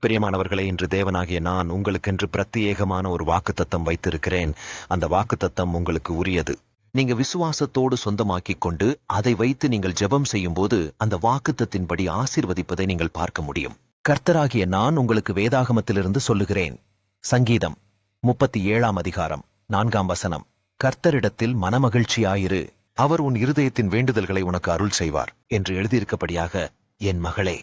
பிரியமானவர்களே, இன்று தேவனாகிய நான் உங்களுக்கென்று பிரத்யேகமான ஒரு வாக்குத்தத்தம் வைத்திருக்கிறேன். அந்த வாக்குத்தத்தம் உங்களுக்கு உரியது. நீங்க விசுவாசத்தோடு சொந்தமாக்கிக் கொண்டு அதை வைத்து நீங்கள் ஜெபம் செய்யும் போது அந்த வாக்குத்தத்தின்படி ஆசீர்வதிப்பதை நீங்கள் பார்க்க முடியும். கர்த்தராகிய நான் உங்களுக்கு வேதாகமத்திலிருந்து சொல்லுகிறேன். சங்கீதம் 37 அதிகாரம் 4 கர்த்தரிடத்தில் மனமகிழ்ச்சியாயிரு, அவர் உன் இருதயத்தின் வேண்டுதல்களை உனக்கு அருள் செய்வார் என்று எழுதியிருக்கபடியாக, என் மகளே,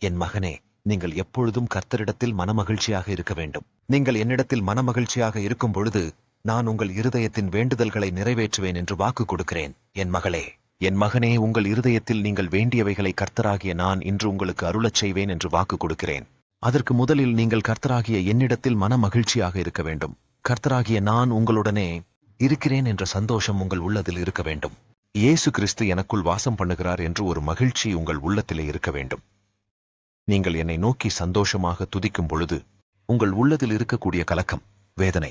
என் மகனே, நீங்கள் எப்பொழுதும் கர்த்தரிடத்தில் மனமகிழ்ச்சியாக இருக்க வேண்டும். நீங்கள் என்னிடத்தில் மனமகிழ்ச்சியாக இருக்கும் பொழுது நான் உங்கள் இருதயத்தின் வேண்டுதல்களை நிறைவேற்றுவேன் என்று வாக்கு கொடுக்கிறேன். என் மகளே, என் மகனே, உங்கள் இருதயத்தில் நீங்கள் வேண்டியவைகளை கர்த்தராகிய நான் இன்று உங்களுக்கு அருளச் செய்வேன் என்று வாக்கு கொடுக்கிறேன். அதற்கு முதலில் நீங்கள் கர்த்தராகிய என்னிடத்தில் மனமகிழ்ச்சியாக இருக்க வேண்டும். கர்த்தராகிய நான் உங்களுடனே இருக்கிறேன் என்ற சந்தோஷம் உங்கள் உள்ளத்தில் இருக்க வேண்டும். இயேசு கிறிஸ்து எனக்குள் வாசம் பண்ணுகிறார் என்று ஒரு மகிழ்ச்சி உங்கள் உள்ளத்திலே இருக்க வேண்டும். நீங்கள் என்னை நோக்கி சந்தோஷமாக துதிக்கும் பொழுது உங்கள் உள்ளத்தில் இருக்கக்கூடிய கலக்கம், வேதனை,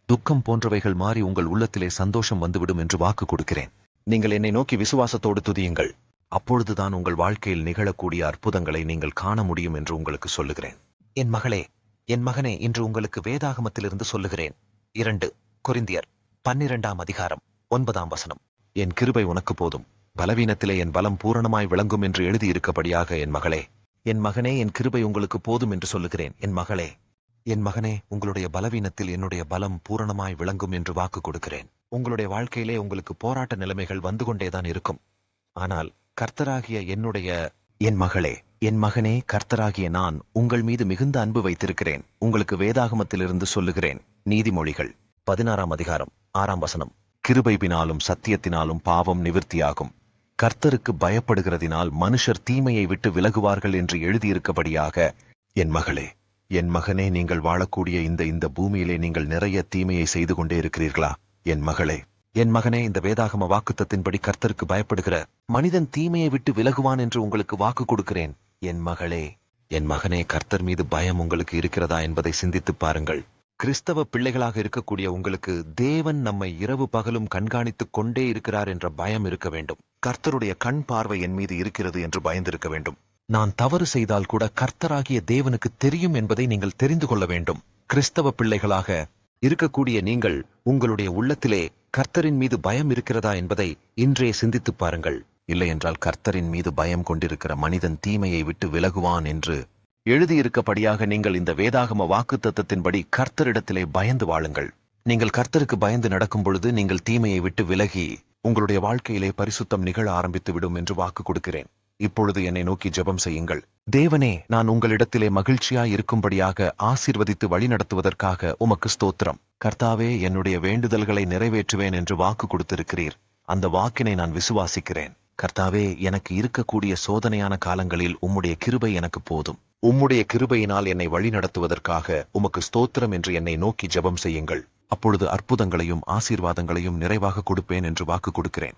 துக்கம் போன்றவைகள் மாறி உங்கள் உள்ளத்திலே சந்தோஷம் வந்துவிடும் என்று வாக்கு கொடுக்கிறேன். நீங்கள் என்னை நோக்கி விசுவாசத்தோடு துதியுங்கள். அப்பொழுதுதான் உங்கள் வாழ்க்கையில் நிகழக்கூடிய அற்புதங்களை நீங்கள் காண முடியும் என்று உங்களுக்கு சொல்லுகிறேன். என் மகளே, என் மகனே, இன்று உங்களுக்கு வேதாகமத்திலிருந்து சொல்லுகிறேன். 2 கொரிந்தியர் 12 அதிகாரம் 9 என் கிருபை உனக்கு போதும், பலவீனத்திலே என் பலம் பூரணமாய் விளங்கும் என்று எழுதியிருக்கபடியாக, என் மகளே, என் மகனே, என் கிருபை உங்களுக்கு போதும் என்று சொல்லுகிறேன். என் மகளே, என் மகனே, உங்களுடைய பலவீனத்தில் என்னுடைய பலம் பூரணமாய் விளங்கும் என்று வாக்கு கொடுக்கிறேன். உங்களுடைய வாழ்க்கையிலே உங்களுக்கு போராட்ட நிலைமைகள் வந்து கொண்டேதான் இருக்கும். ஆனால் கர்த்தராகிய என் மகளே, என் மகனே, கர்த்தராகிய நான் உங்கள் மீது மிகுந்த அன்பு வைத்திருக்கிறேன். உங்களுக்கு வேதாகமத்திலிருந்து சொல்லுகிறேன். நீதிமொழிகள் 16 அதிகாரம் 6 கிருபையினாலும் சத்தியத்தினாலும் பாவம் நிவிர்த்தியாகும், கர்த்தருக்கு பயப்படுகிறதினால் மனுஷர் தீமையை விட்டு விலகுவார்கள் என்று எழுதியிருக்கபடியாக, என் மகளே, என் மகனே, நீங்கள் வாழக்கூடிய இந்த பூமியிலே நீங்கள் நிறைய தீமையை செய்து கொண்டே இருக்கிறீர்களா? என் மகளே, என் மகனே, இந்த வேதாகம வாக்குத்தத்தின்படி கர்த்தருக்கு பயப்படுகிற மனிதன் தீமையை விட்டு விலகுவான் என்று உங்களுக்கு வாக்கு கொடுக்கிறேன். என் மகளே, என் மகனே, கர்த்தர் மீது பயம் உங்களுக்கு இருக்கிறதா என்பதை சிந்தித்துப் பாருங்கள். கிறிஸ்தவ பிள்ளைகளாக இருக்கக்கூடிய உங்களுக்கு தேவன் நம்மை இரவு பகலும் கண்காணித்துக் கொண்டே இருக்கிறார் என்ற பயம் இருக்க வேண்டும். கர்த்தருடைய கண் பார்வை என் மீது இருக்கிறது என்று பயந்திருக்க வேண்டும். நான் தவறு செய்தால் கூட கர்த்தராகிய தேவனுக்கு தெரியும் என்பதை நீங்கள் தெரிந்து கொள்ள வேண்டும். கிறிஸ்தவ பிள்ளைகளாக இருக்கக்கூடிய நீங்கள் உங்களுடைய உள்ளத்திலே கர்த்தரின் மீது பயம் இருக்கிறதா என்பதை இன்றே சிந்தித்துப் பாருங்கள். இல்லையென்றால் கர்த்தரின் மீது பயம் கொண்டிருக்கிற மனிதன் தீமையை விட்டு விலகுவான் என்று எழுதியிருக்கபடியாக, நீங்கள் இந்த வேதாகம வாக்குத்தத்தத்தின்படி கர்த்தரிடத்திலே பயந்து வாழுங்கள். நீங்கள் கர்த்தருக்கு பயந்து நடக்கும் பொழுது நீங்கள் தீமையை விட்டு விலகி உங்களுடைய வாழ்க்கையிலே பரிசுத்தம் நிகழ ஆரம்பித்து விடும் என்று வாக்கு கொடுக்கிறேன். இப்பொழுது என்னை நோக்கி ஜெபம் செய்யுங்கள். தேவனே, நான் உங்களிடத்திலே மகிழ்ச்சியாய் இருக்கும்படியாக ஆசீர்வதித்து வழிநடத்துவதற்காக உமக்கு ஸ்தோத்திரம். கர்த்தாவே, என்னுடைய வேண்டுதல்களை நிறைவேற்றுவேன் என்று வாக்கு கொடுத்திருக்கிறீர். அந்த வாக்கினை நான் விசுவாசிக்கிறேன். கர்த்தாவே, எனக்கு இருக்கக்கூடிய சோதனையான காலங்களில் உம்முடைய கிருபை எனக்கு போதும். உம்முடைய கிருபையினால் என்னை வழிநடத்துவதற்காக உமக்கு ஸ்தோத்திரம் என்று என்னை நோக்கி ஜெபம் செய்யுங்கள். அப்பொழுது அற்புதங்களையும் ஆசீர்வாதங்களையும் நிறைவாக கொடுப்பேன் என்று வாக்கு கொடுக்கிறேன்.